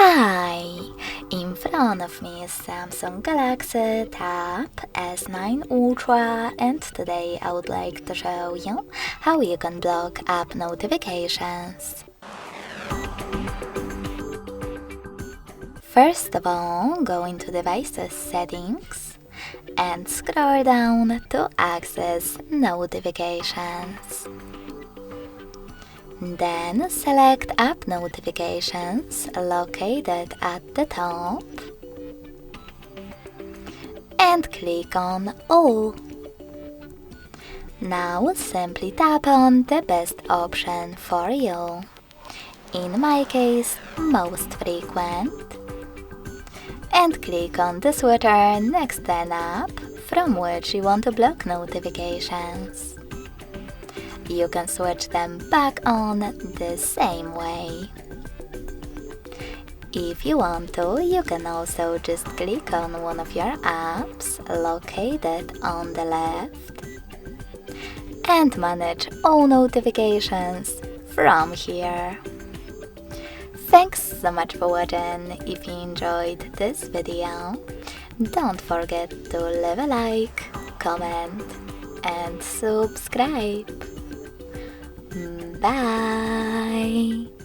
Hi! In front of me is Samsung Galaxy Tab S9 Ultra, and today I would like to show you how you can block app notifications. First of all, go into Devices Settings and scroll down to access notifications. Then select App Notifications located at the top and click on All. Now simply tap on the best option for you. In my case, Most Frequent, and click on the switcher next to an app from which you want to block notifications. You can switch them back on the same way. If you want to, you can also just click on one of your apps located on the left and manage all notifications from here. Thanks so much for watching. If you enjoyed this video, don't forget to leave a like, comment and subscribe. Bye!